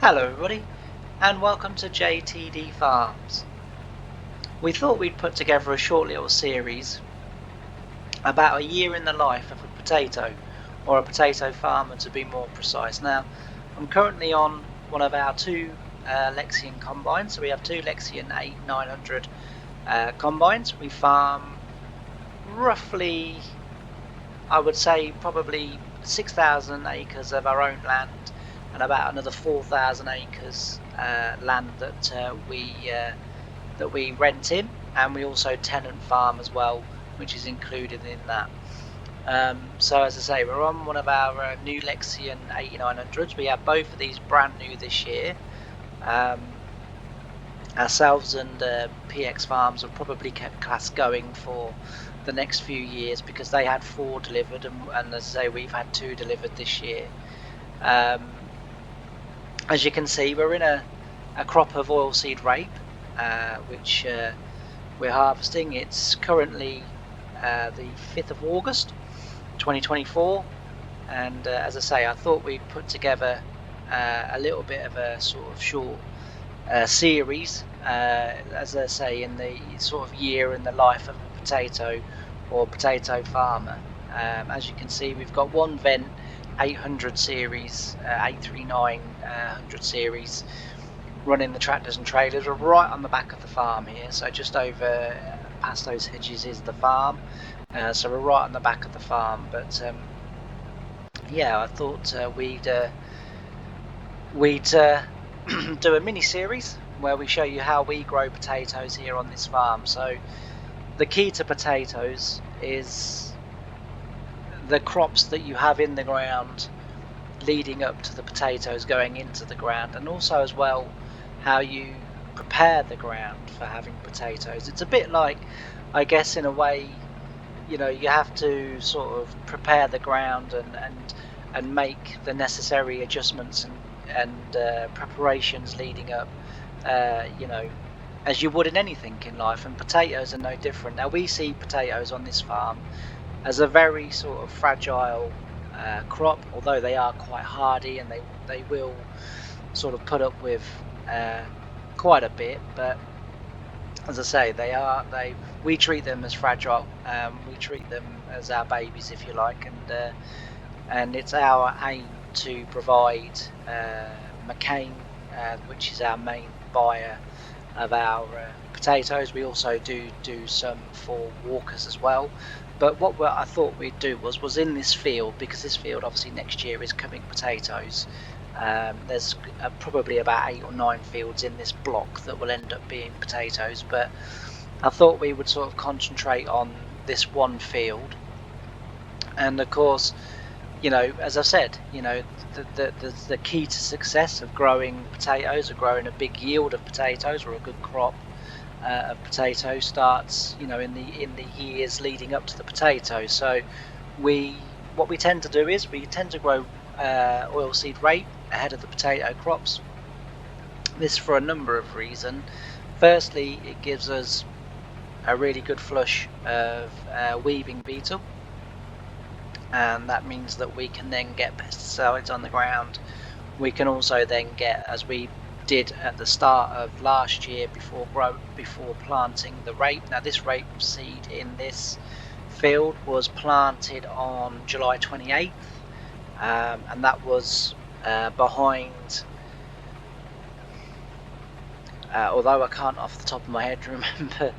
Hello everybody and welcome to JTD Farms. We thought we'd put together a short little series about a year in the life of a potato, or a potato farmer to be more precise. Now, I'm currently on one of our two Lexion combines, so we have two Lexion 8900 combines. We farm roughly, I would say, probably 6,000 acres of our own land and about another 4,000 acres land that we rent in, and we also tenant farm as well, which is included in that. So as I say, we're on one of our new Lexion 8900s. We have both of these brand new this year. Ourselves and PX Farms have probably kept class going for the next few years because they had 4 delivered, and as I say, we've had 2 delivered this year. As you can see, we're in a crop of oilseed rape, which we're harvesting. It's currently the 5th of August 2024, and as I say, I thought we'd put together a little bit of a sort of short series, as I say, in the sort of year in the life of a potato or potato farmer. As you can see, we've got one Vent 800 series, 839 100 series, running the tractors and trailers. We're right on the back of the farm here, so just over past those hedges is the farm, so we're right on the back of the farm. But yeah, I thought we'd do a mini series where we show you how we grow potatoes here on this farm. So the key to potatoes is the crops that you have in the ground leading up to the potatoes going into the ground, and also as well how you prepare the ground for having potatoes. It's a bit like, I guess, in a way, you know, you have to sort of prepare the ground and make the necessary adjustments and preparations leading up, you know, as you would in anything in life, and potatoes are no different. Now, we see potatoes on this farm as a very sort of fragile crop, although they are quite hardy and they will sort of put up with quite a bit. But as I say, we treat them as fragile. We treat them as our babies, if you like, and it's our aim to provide McCain, which is our main buyer of our potatoes. We also do some for Walkers as well. But what I thought we'd do was in this field, because this field obviously next year is coming potatoes. There's probably about 8 or 9 fields in this block that will end up being potatoes, but I thought we would sort of concentrate on this one field. And of course, you know, as I've said, you know, the key to success of growing potatoes, or growing a big yield of potatoes or a good crop of potatoes, starts, you know, in the years leading up to the potatoes. So what we tend to do is we tend to grow oilseed rape ahead of the potato crops. This for a number of reasons. Firstly, it gives us a really good flush of weeving beetle, and that means that we can then get pesticides on the ground. We can also then get, as we did at the start of last year before planting the rape. Now, this rape seed in this field was planted on July 28th, and that was behind, although I can't off the top of my head remember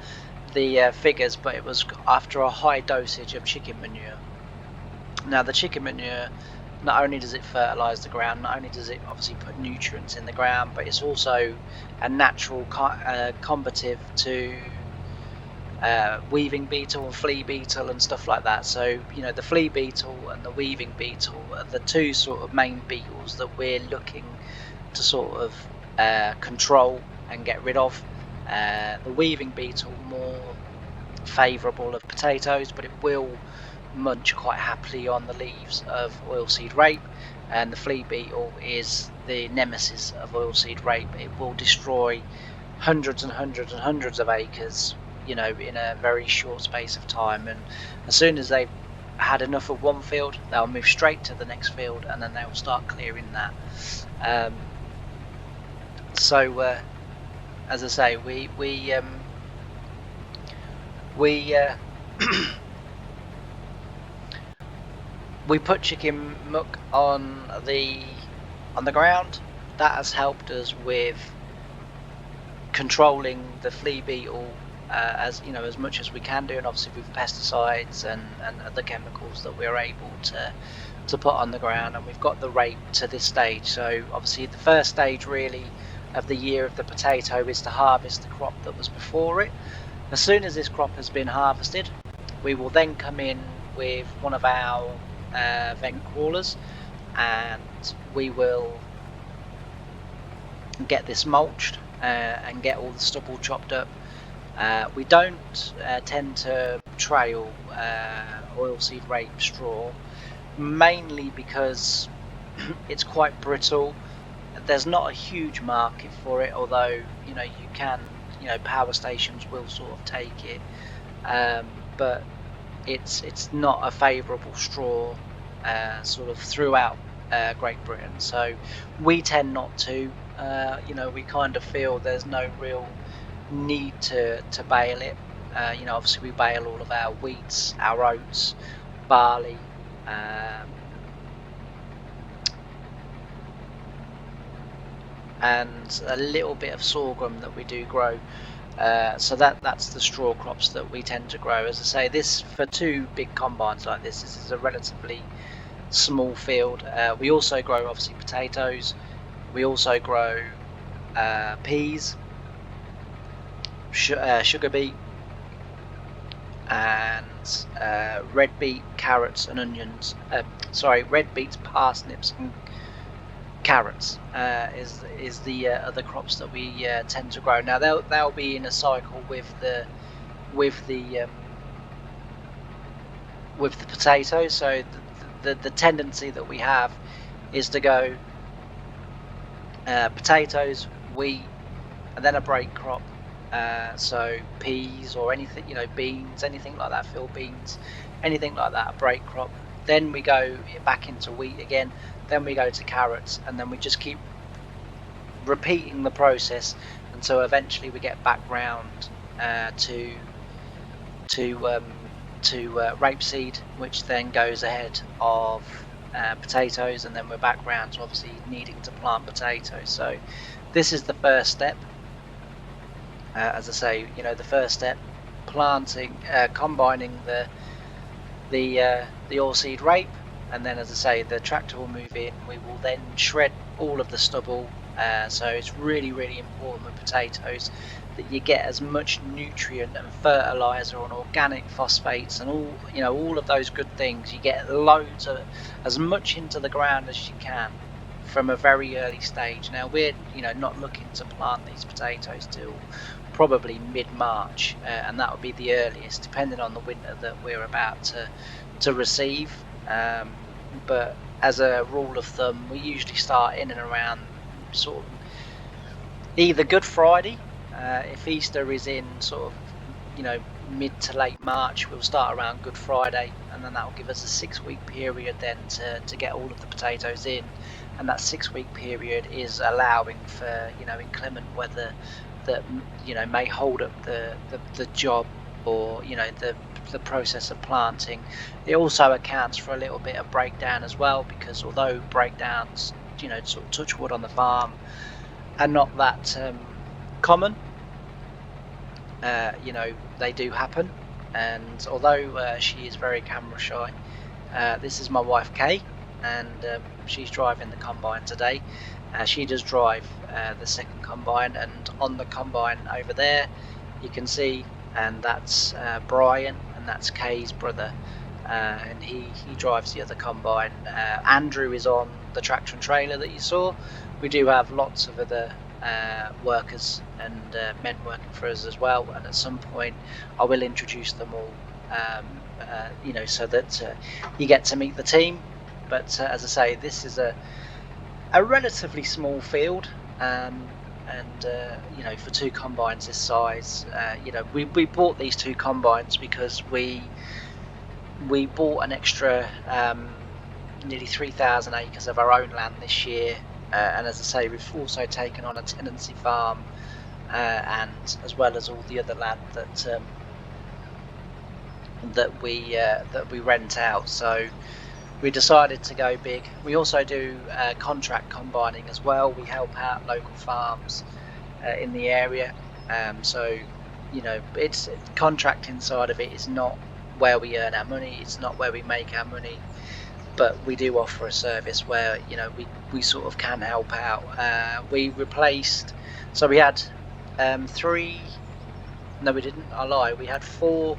the figures, but it was after a high dosage of chicken manure. Now, the chicken manure, not only does it fertilise the ground, not only does it obviously put nutrients in the ground, but it's also a natural combative to weeving beetle and flea beetle and stuff like that. So, you know, the flea beetle and the weeving beetle are the two sort of main beetles that we're looking to sort of control and get rid of. The weeving beetle more favourable of potatoes, but it will munch quite happily on the leaves of oilseed rape, and the flea beetle is the nemesis of oilseed rape. It will destroy hundreds and hundreds and hundreds of acres, you know, in a very short space of time, and as soon as they've had enough of one field, they'll move straight to the next field, and then they'll start clearing that. So as I say, we we put chicken muck on the ground. That has helped us with controlling the flea beetle as as much as we can do, and obviously with pesticides and other chemicals that we're able to put on the ground. And we've got the rape to this stage. So obviously the first stage really of the year of the potato is to harvest the crop that was before it. As soon as this crop has been harvested, we will then come in with one of our vent crawlers, and we will get this mulched and get all the stubble chopped up. We don't tend to trail oilseed rape straw, mainly because it's quite brittle. There's not a huge market for it, although you can, power stations will sort of take it, but it's not a favourable straw sort of throughout Great Britain. So we tend not to. We kind of feel there's no real need to bale it. Obviously we bale all of our wheats, our oats, barley, and a little bit of sorghum that we do grow. So that's the straw crops that we tend to grow. As I say, this for two big combines like this is a relatively small field. We also grow obviously potatoes. We also grow peas, sugar beet, and red beet, carrots, and onions. Red beets, parsnips, and carrots is the other crops that we tend to grow. Now they'll be in a cycle with the potatoes. So the tendency that we have is to go potatoes, wheat, and then a break crop. So peas or anything, beans, anything like that, field beans, anything like that, a break crop. Then we go back into wheat again, then we go to carrots, and then we just keep repeating the process until eventually we get back round to rapeseed, which then goes ahead of potatoes, and then we're back round to obviously needing to plant potatoes. So this is the first step. As I say, the first step, planting, combining the oilseed rape, and then, as I say, the tractor will move in. We will then shred all of the stubble. So it's really, really important with potatoes that you get as much nutrient and fertilizer and organic phosphates and all of those good things. You get loads of as much into the ground as you can from a very early stage. Now we're not looking to plant these potatoes till probably mid-March, and that would be the earliest, depending on the winter that we're about to receive. But as a rule of thumb, we usually start in and around sort of either Good Friday, if Easter is in sort of mid to late March, we'll start around Good Friday, and then that will give us a 6-week period then to get all of the potatoes in. And that 6-week period is allowing for inclement weather that may hold up the job, or the process of planting. It also accounts for a little bit of breakdown as well, because although breakdowns sort of touch wood on the farm are not that common, they do happen. And although she is very camera shy, this is my wife Kay, and she's driving the combine today. She does drive the second combine, and on the combine over there you can see, and that's Brian, and that's Kay's brother, and he drives the other combine. Andrew is on the tractor and trailer that you saw. We do have lots of other workers and men working for us as well, and at some point I will introduce them all, so that you get to meet the team. But as I say, this is a relatively small field, and for two combines this size, we bought these two combines because we bought an extra nearly 3,000 acres of our own land this year, and as I say, we've also taken on a tenancy farm, and as well as all the other land that we rent out. So we decided to go big. We also do contract combining as well. We help out local farms in the area. So it's contracting side of it is not where we earn our money. It's not where we make our money. But we do offer a service where we sort of can help out. We replaced, so we had three. No, we didn't. I lie. We had four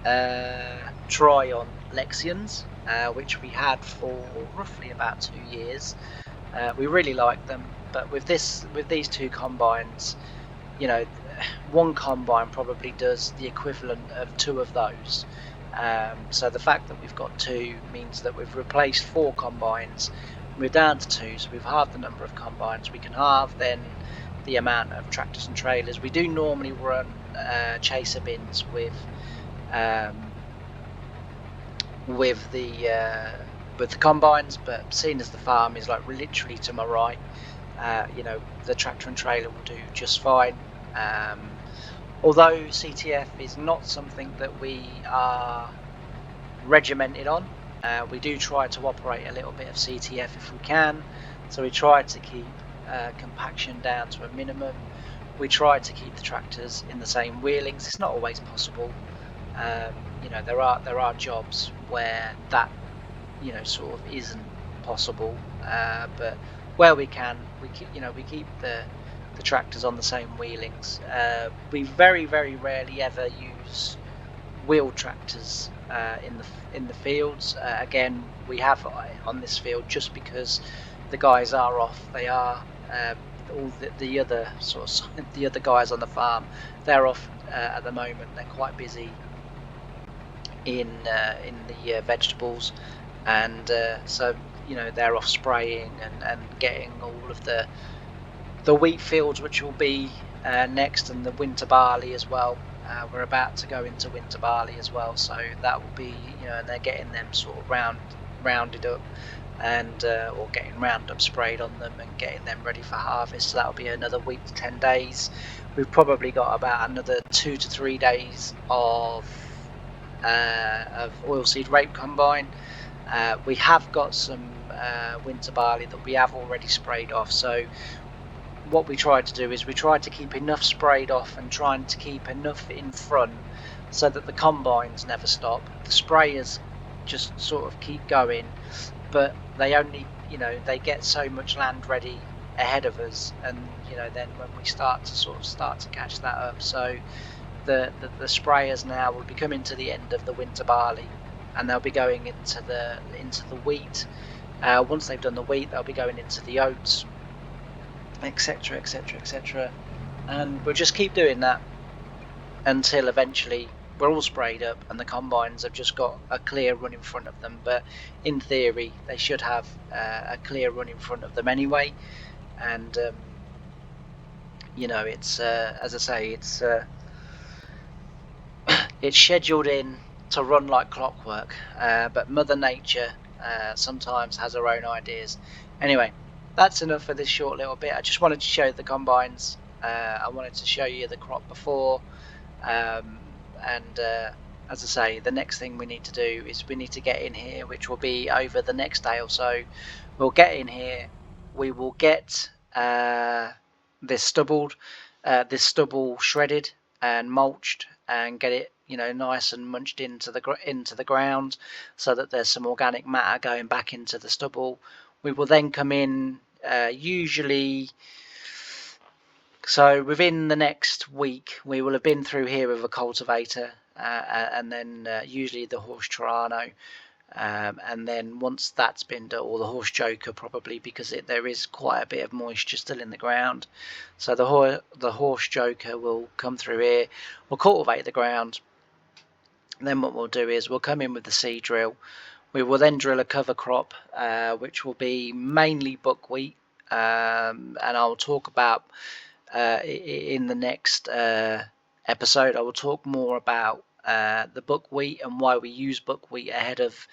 Trion Lexions, which we had for roughly about 2 years. We really liked them, but with these two combines, one combine probably does the equivalent of two of those. So the fact that we've got two means that we've replaced four combines. We're down to two, so we've halved the number of combines. We can halve then the amount of tractors and trailers. We do normally run chaser bins with the combines, but seeing as the farm is like literally to my right, the tractor and trailer will do just fine. Although CTF is not something that we are regimented on, we do try to operate a little bit of CTF if we can. So we try to keep compaction down to a minimum. We try to keep the tractors in the same wheelings. It's not always possible. There are jobs where that sort of isn't possible, but where we can, we keep the tractors on the same wheelings. We very rarely ever use wheeled tractors in the fields. Again, we have on this field just because the guys are off. They are all the other the other guys on the farm. They're off at the moment. They're quite busy in the vegetables, and so they're off spraying and getting all of the wheat fields, which will be next, and the winter barley as well. We're about to go into winter barley as well, so that will be and they're getting them sort of rounded up and or getting Roundup sprayed on them and getting them ready for harvest. So that'll be another week to 10 days. We've probably got about another 2 to 3 days of oilseed rape combine. We have got some winter barley that we have already sprayed off. So what we try to do is we try to keep enough sprayed off and trying to keep enough in front so that the combines never stop. The sprayers just sort of keep going, but they only they get so much land ready ahead of us, and then when we start to catch that up. So the sprayers now will be coming to the end of the winter barley, and they'll be going into the wheat. Once they've done the wheat, they'll be going into the oats, etc, etc, and we'll just keep doing that until eventually we're all sprayed up and the combines have just got a clear run in front of them. But in theory they should have a clear run in front of them anyway, and it's as I say, it's scheduled in to run like clockwork, but Mother Nature sometimes has her own ideas. Anyway, that's enough for this short little bit. I just wanted to show the combines. I wanted to show you the crop before, and as I say, the next thing we need to do is we need to get in here, which will be over the next day or so. We'll get in here, we will get this stubble shredded and mulched and get it nice and munched into the ground, so that there's some organic matter going back into the stubble. We will then come in usually, so within the next week we will have been through here with a cultivator, and then usually the horse Torano, and then once that's been done, or the horse joker probably, because there is quite a bit of moisture still in the ground. So the horse joker will come through here, we'll cultivate the ground, and then what we'll do is we'll come in with the seed drill. We will then drill a cover crop, which will be mainly buckwheat, and I'll talk about in the next episode. I will talk more about the buckwheat and why we use buckwheat ahead of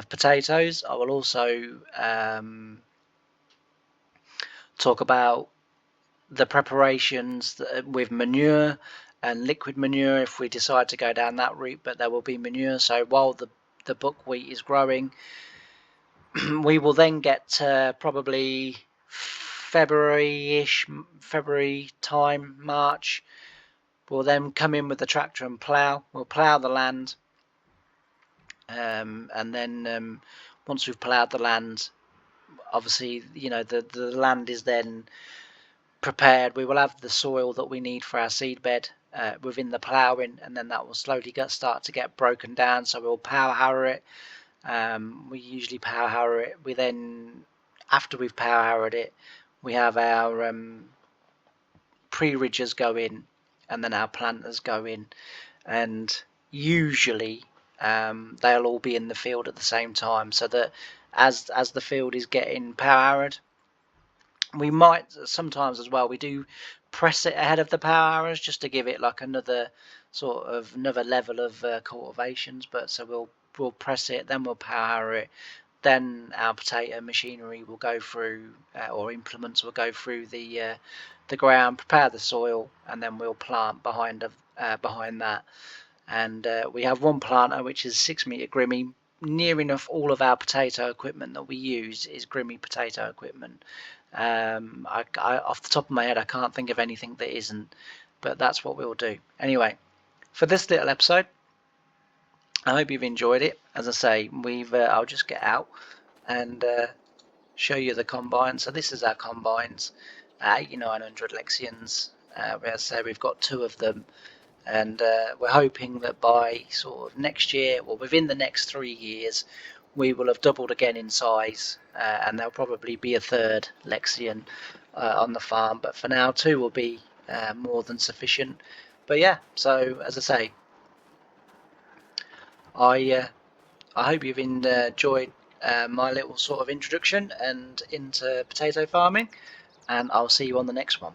potatoes. I will also talk about the preparations with manure and liquid manure if we decide to go down that route, but there will be manure. So while the buckwheat is growing, we will then get to probably February-ish, February time, March. We'll then come in with the tractor and plough. We'll plough the land, and then once we've ploughed the land, obviously, you know, the land is then prepared. We will have the soil that we need for our seed bed within the ploughing, and then that will slowly start to get broken down. So we'll power harrow it. We usually power harrow it. We then, after we've power harrowed it, we have our pre-ridgers go in, and then our planters go in, and usually they'll all be in the field at the same time, so that as the field is getting power harrowed, we might sometimes as well, we do press it ahead of the power harrows just to give it like another level of cultivations. But so we'll press it, then we'll power harrow it, then our potato machinery will go through, or implements will go through the ground, prepare the soil, and then we'll plant behind that. And we have one planter which is 6 meter Grimmy. Near enough all of our potato equipment that we use is Grimmy potato equipment. Off the top of my head, I can't think of anything that isn't, but that's what we'll do. Anyway, for this little episode, I hope you've enjoyed it. As I say, I'll just get out and show you the combine. So this is our combines, 8900 Lexions. As I say, we've got 2 of them, and we're hoping that by sort of next year, or within the next 3 years, we will have doubled again in size, and there'll probably be a 3rd Lexion on the farm. But for now, 2 will be more than sufficient. But yeah, so as I say, I hope you've enjoyed my little sort of introduction and into potato farming, and I'll see you on the next one.